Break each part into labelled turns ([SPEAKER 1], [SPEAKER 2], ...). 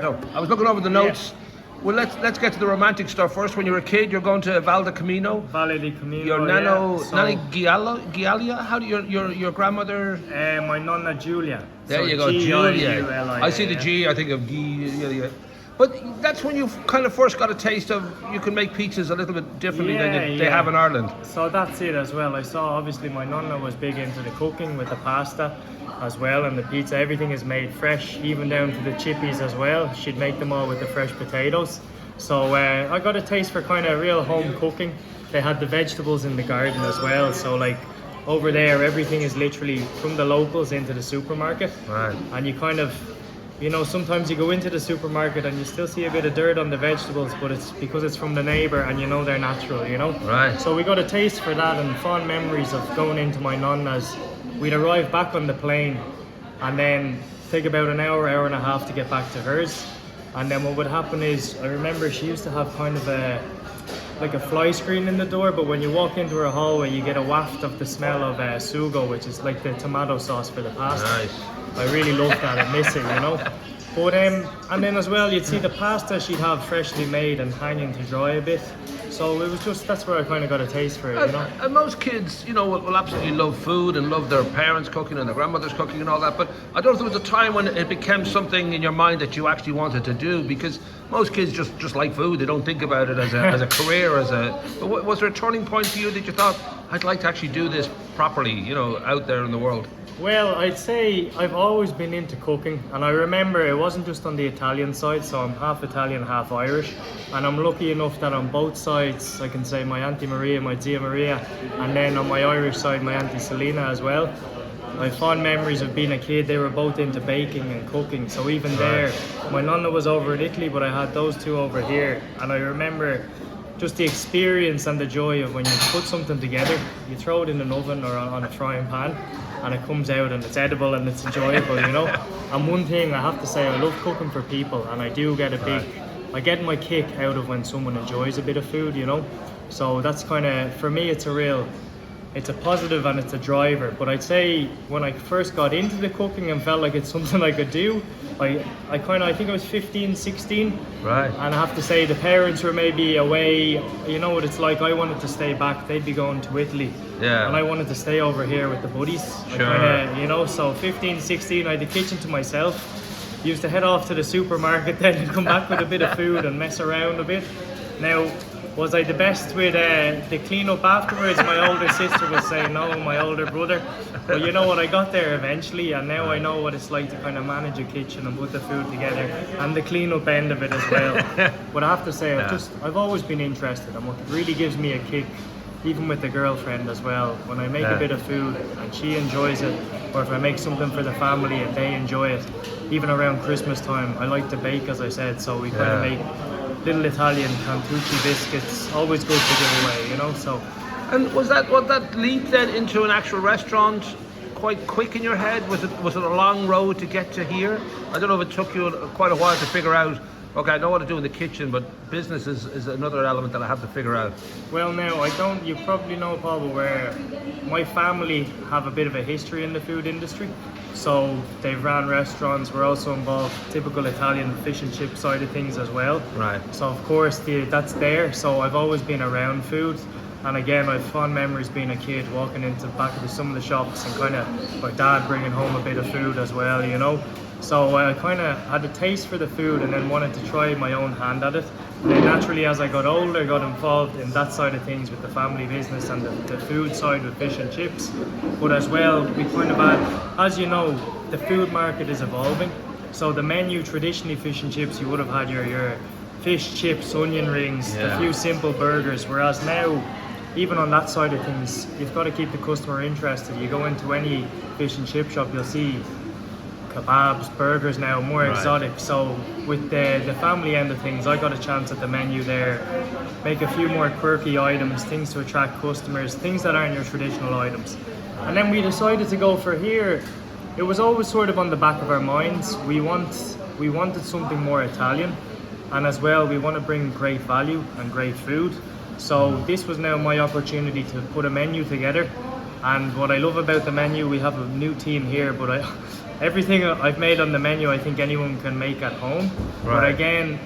[SPEAKER 1] I was looking over the notes. Well, let's get to the romantic stuff first. When you were a kid, you're going to Val de Camino.
[SPEAKER 2] Valle de Camino.
[SPEAKER 1] Your Nanny Gialia. How do your grandmother?
[SPEAKER 2] My nonna Julia.
[SPEAKER 1] There you go, Julia. I see the G. I think of Gialia. But that's when you kind of first got a taste of you can make pizzas a little bit differently than they have in Ireland.
[SPEAKER 2] So that's it as well. I saw obviously my nonna was big into the cooking with the pasta as well, and the pizza. Everything is made fresh, even down to the chippies as well. She'd make them all with the fresh potatoes. So I got a taste for kind of real home cooking. They had the vegetables in the garden as well. So like over there, everything is literally from the locals into the supermarket.
[SPEAKER 1] Right.
[SPEAKER 2] And you kind of, you know, sometimes you go into the supermarket and you still see a bit of dirt on the vegetables, but it's because it's from the neighbour and you know they're natural, you know?
[SPEAKER 1] Right.
[SPEAKER 2] So we got a taste for that and fond memories of going into my nonna's. We'd arrive back on the plane and then take about an hour and a half to get back to hers. And then what would happen is, I remember she used to have kind of like a fly screen in the door, but when you walk into her hallway, you get a waft of the smell of sugo, which is like the tomato sauce for the pasta.
[SPEAKER 1] Nice.
[SPEAKER 2] I really love that. I miss it, you know. But and then as well, you'd see the pasta she'd have freshly made and hanging to dry a bit. So it was just, that's where I kind of got a taste for it, you know.
[SPEAKER 1] And most kids, you know, will absolutely love food and love their parents cooking and their grandmothers cooking and all that. But I don't know if there was a time when it became something in your mind that you actually wanted to do, because most kids just like food. They don't think about it as a career, But was there a turning point for you that you thought, I'd like to actually do this properly, you know, out there in the world?
[SPEAKER 2] Well, I'd say I've always been into cooking, and I remember it wasn't just on the Italian side, so I'm half Italian, half Irish, and I'm lucky enough that on both sides I can say my Auntie Maria, my Zia Maria, and then on my Irish side my Auntie Selena as well. I have fond memories of being a kid. They were both into baking and cooking, so even there, my nonna was over in Italy, but I had those two over here, and I remember just the experience and the joy of when you put something together, you throw it in an oven or on a frying pan, and it comes out and it's edible and it's enjoyable, you know. And one thing I have to say, I love cooking for people, and I do get I get my kick out of when someone enjoys a bit of food, you know. So that's kind of, for me, it's a positive and it's a driver. But I'd say when I first got into the cooking and felt like it's something I could do, I think I was 15, 16.
[SPEAKER 1] Right. And
[SPEAKER 2] I have to say the parents were maybe away. You know what it's like, I wanted to stay back. They'd be going to Italy.
[SPEAKER 1] Yeah.
[SPEAKER 2] And I wanted to stay over here with the buddies.
[SPEAKER 1] Sure.
[SPEAKER 2] You know, so 15, 16, I had the kitchen to myself. Used to head off to the supermarket then and come back with a bit of food and mess around a bit. Now, was I the best with the clean up afterwards? My older sister was saying no, my older brother. But you know what, I got there eventually, and now I know what it's like to kind of manage a kitchen and put the food together and the clean up end of it as well. But I have to say, I've always been interested, and what really gives me a kick, even with the girlfriend as well, when I make a bit of food and she enjoys it, or if I make something for the family and they enjoy it, even around Christmas time, I like to bake, as I said, so we kind of make little Italian Cantucci biscuits, always good to give away, you know. So.
[SPEAKER 1] And was that leap then into an actual restaurant quite quick in your head? Was it a long road to get to here? I don't know if it took you quite a while to figure out, okay, I know what to do in the kitchen, but business is another element that I have to figure out.
[SPEAKER 2] Well, now, you probably know, Paul, where my family have a bit of a history in the food industry. So they've ran restaurants, we're also involved, typical Italian fish and chip side of things as well.
[SPEAKER 1] Right.
[SPEAKER 2] So of course that's there, so I've always been around food. And again, I have fond memories being a kid, walking into back of some of the shops and kind of my dad bringing home a bit of food as well, you know. So I kind of had a taste for the food and then wanted to try my own hand at it. And then naturally, as I got older, I got involved in that side of things with the family business and the food side with fish and chips. But as well, we kind of had, as you know, the food market is evolving. So the menu, traditionally fish and chips, you would have had your fish, chips, onion rings, a few simple burgers. Whereas now, even on that side of things, you've got to keep the customer interested. You go into any fish and chip shop, you'll see kebabs, burgers now, more exotic. So with the family end of things, I got a chance at the menu there, make a few more quirky items, things to attract customers, things that aren't your traditional items. And then we decided to go for here. It was always sort of on the back of our minds. We wanted something more Italian, and as well we want to bring great value and great food. So this was now my opportunity to put a menu together. And what I love about the menu, we have a new team here, but everything I've made on the menu, I think anyone can make at home. But
[SPEAKER 1] Right.
[SPEAKER 2] again,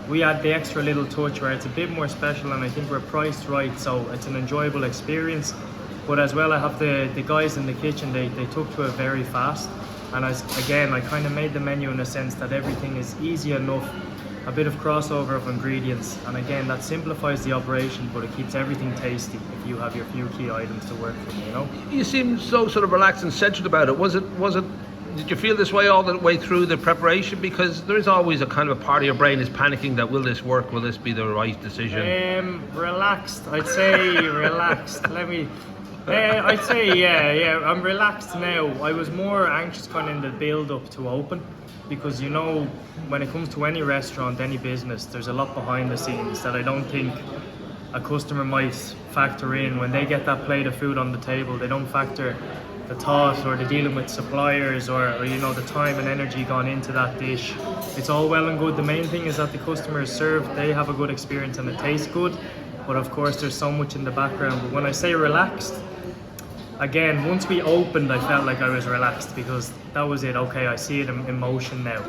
[SPEAKER 2] we add the extra little touch where it's a bit more special, and I think we're priced right, so it's an enjoyable experience. But as well, I have the guys in the kitchen, they took to it very fast. And again, I kind of made the menu in a sense that everything is easy enough, a bit of crossover of ingredients, and again, that simplifies the operation, but it keeps everything tasty if you have your few key items to work from, you know?
[SPEAKER 1] You seem so sort of relaxed and centered about it. Was it, did you feel this way all the way through the preparation? Because there is always a kind of a part of your brain is panicking that will this work? Will this be the right decision?
[SPEAKER 2] Relaxed, I'd say relaxed. I'd say, yeah, I'm relaxed now. I was more anxious kind of in the build up to open, because you know, when it comes to any restaurant, any business, there's a lot behind the scenes that I don't think a customer might factor in. When they get that plate of food on the table, they don't factor the thought or the dealing with suppliers or you know, the time and energy gone into that dish. It's all well and good. The main thing is that the customer is served, they have a good experience and it tastes good. But of course there's so much in the background. But when I say relaxed, again, once we opened, I felt like I was relaxed because that was it. Okay, I see it in motion now.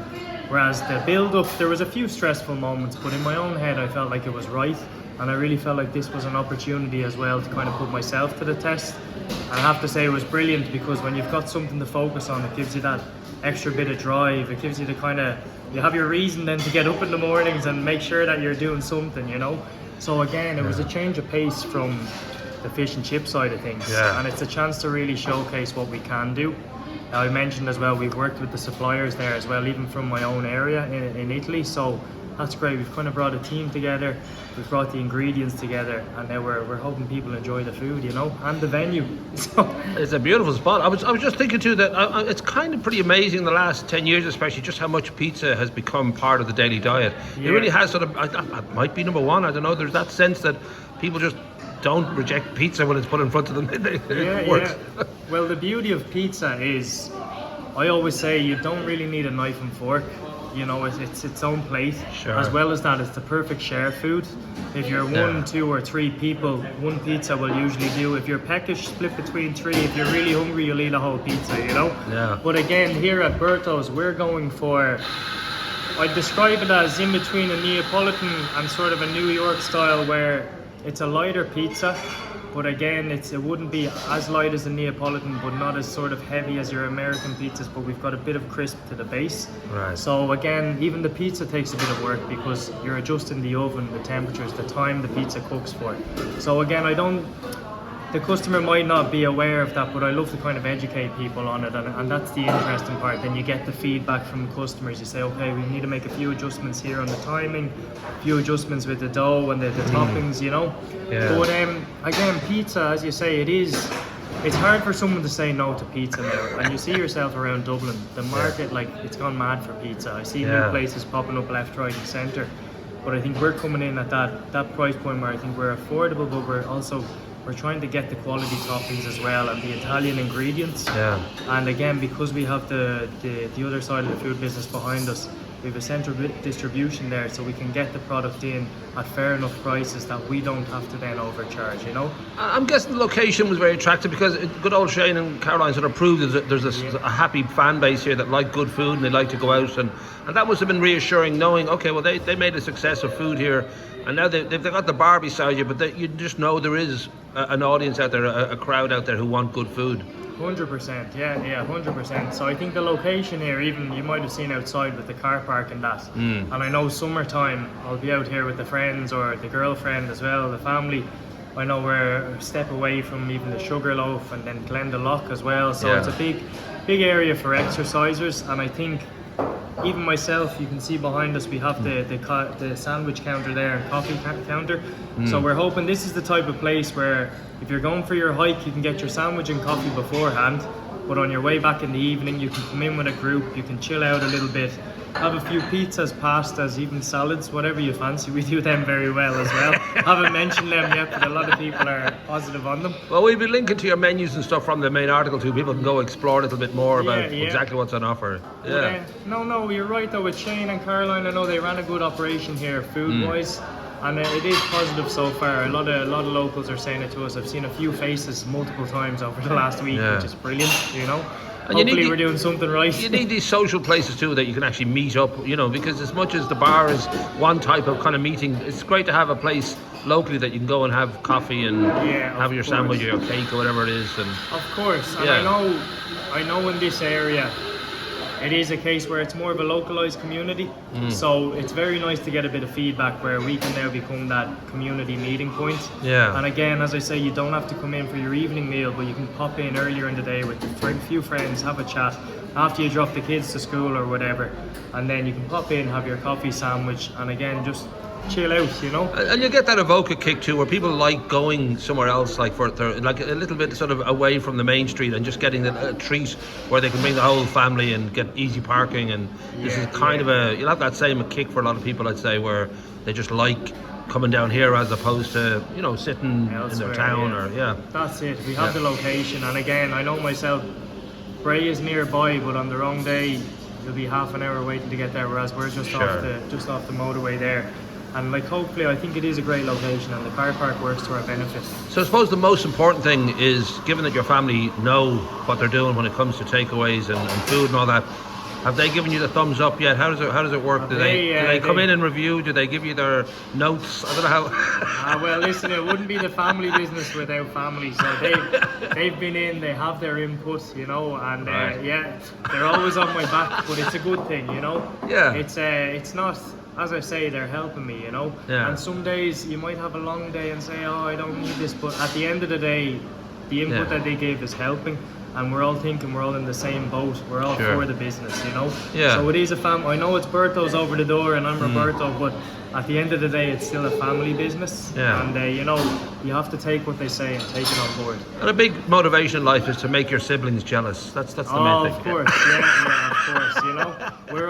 [SPEAKER 2] Whereas the build up, there was a few stressful moments, but in my own head, I felt like it was right. And I really felt like this was an opportunity as well to kind of put myself to the test. And I have to say it was brilliant, because when you've got something to focus on, it gives you that extra bit of drive. It gives you the kind of, you have your reason then to get up in the mornings and make sure that you're doing something, you know? So again, it was a change of pace from the fish and chip side of things. And it's a chance to really showcase what we can do. I mentioned as well, we've worked with the suppliers there as well, even from my own area in Italy. So that's great. We've kind of brought a team together, we've brought the ingredients together, and now we're hoping people enjoy the food, you know, and the venue. So
[SPEAKER 1] it's a beautiful spot. I was just thinking too that it's kind of pretty amazing in the last 10 years especially just how much pizza has become part of the daily diet. It really has sort of, that might be number one, I don't know, there's that sense that people just don't reject pizza when it's put in front of them. It works.
[SPEAKER 2] Well, the beauty of pizza is, I always say, you don't really need a knife and fork. You know, it's its own plate.
[SPEAKER 1] Sure.
[SPEAKER 2] As well as that, it's the perfect share food. If you're one, two or three people, one pizza will usually do. If you're peckish, split between three. If you're really hungry, you'll eat a whole pizza, you know?
[SPEAKER 1] Yeah.
[SPEAKER 2] But again, here at Berto's, we're going for, I'd describe it as in between a Neapolitan and sort of a New York style, where it's a lighter pizza, but again, it wouldn't be as light as a Neapolitan, but not as sort of heavy as your American pizzas, but we've got a bit of crisp to the base.
[SPEAKER 1] Right.
[SPEAKER 2] So again, even the pizza takes a bit of work because you're adjusting the oven, the temperatures, the time the pizza cooks for. So again, the customer might not be aware of that, but I love to kind of educate people on it, and that's the interesting part. Then you get the feedback from the customers. You say, okay, we need to make a few adjustments here on the timing, a few adjustments with the dough and the toppings, you know. But again, pizza, as you say, it's hard for someone to say no to pizza now. And you see yourself around Dublin, the market, like, it's gone mad for pizza. I see new places popping up left, right and centre. But I think we're coming in at that price point where I think we're affordable, but we're trying to get the quality toppings as well and the Italian ingredients. And again, because we have the other side of the food business behind us, we have a central distribution there, so we can get the product in at fair enough prices that we don't have to then overcharge, you know?
[SPEAKER 1] I'm guessing the location was very attractive because good old Shane and Caroline sort of proved that there's a happy fan base here that like good food and they like to go out, and that must have been reassuring, knowing, okay, well they made a success of food here, and now they've got the bar beside you, but you just know there is an audience out there, a crowd out there who want good food.
[SPEAKER 2] 100%, yeah, 100%. So I think the location here, even you might have seen outside with the car park and that. And I know summertime, I'll be out here with the friends or the girlfriend as well, the family. I know we're a step away from even the Sugarloaf and then Glendalough as well. So it's a big area for exercisers, and I think even myself, you can see behind us, we have the sandwich counter there and coffee counter. So we're hoping this is the type of place where if you're going for your hike, you can get your sandwich and coffee beforehand, but on your way back in the evening, you can come in with a group, you can chill out a little bit, have a few pizzas, pastas, even salads, whatever you fancy. We do them very well as well. Haven't mentioned them yet, but a lot of people are positive on them.
[SPEAKER 1] Well, we'll be linking to your menus and stuff from the main article too. People can go explore a little bit more about exactly what's on offer.
[SPEAKER 2] No, you're right though. With Shane and Caroline, I know they ran a good operation here food-wise. And it is positive so far. A lot of locals are saying it to us. I've seen a few faces multiple times over the last week, which is brilliant, you know. hopefully we're doing something right.
[SPEAKER 1] You need these social places too that you can actually meet up, you know, because as much as the bar is one type of kind of meeting, it's great to have a place locally that you can go and have coffee and have your sandwich or your cake or whatever it is. And
[SPEAKER 2] of course, and I know in this area it is a case where it's more of a localized community, so it's very nice to get a bit of feedback where we can now become that community meeting point. And again, as I say, you don't have to come in for your evening meal, but you can pop in earlier in the day with a few friends, have a chat after you drop the kids to school or whatever, and then you can pop in, have your coffee sandwich, and again just chill out, you know.
[SPEAKER 1] And you get that evoca kick too, where people like going somewhere else, like like a little bit sort of away from the main street, and just getting a treat where they can bring the whole family and get easy parking. And this is kind of you'll have that same kick for a lot of people, I'd say, where they just like coming down here as opposed to, you know, sitting elsewhere, in their town or
[SPEAKER 2] That's it. We have the location, and again, I know myself, Bray is nearby, but on the wrong day you'll be half an hour waiting to get there, whereas we're just off the motorway there. And like, hopefully, I think it is a great location, and the car park works to our benefit. So
[SPEAKER 1] I suppose the most important thing is, given that your family know what they're doing when it comes to takeaways and food and all that, have they given you the thumbs up yet? How does it work? Do they come in and review? Do they give you their notes? I don't know how.
[SPEAKER 2] Well, listen, it wouldn't be the family business without family. So they've been in, they have their input, you know, and they're always on my back, but it's a good thing, you know. It's not. As I say, they're helping me, you know. And some days you might have a long day and say, oh, I don't need this, but at the end of the day, the input that they give is helping, and we're all thinking we're all in the same boat. We're all for the business, you know. So it is a family. I know it's Berto's over the door and I'm Roberto, but at the end of the day, it's still a family business. And you know, you have to take what they say and take it on board.
[SPEAKER 1] And a big motivation in life is to make your siblings jealous. That's the main thing.
[SPEAKER 2] Of course, of course. You know, we're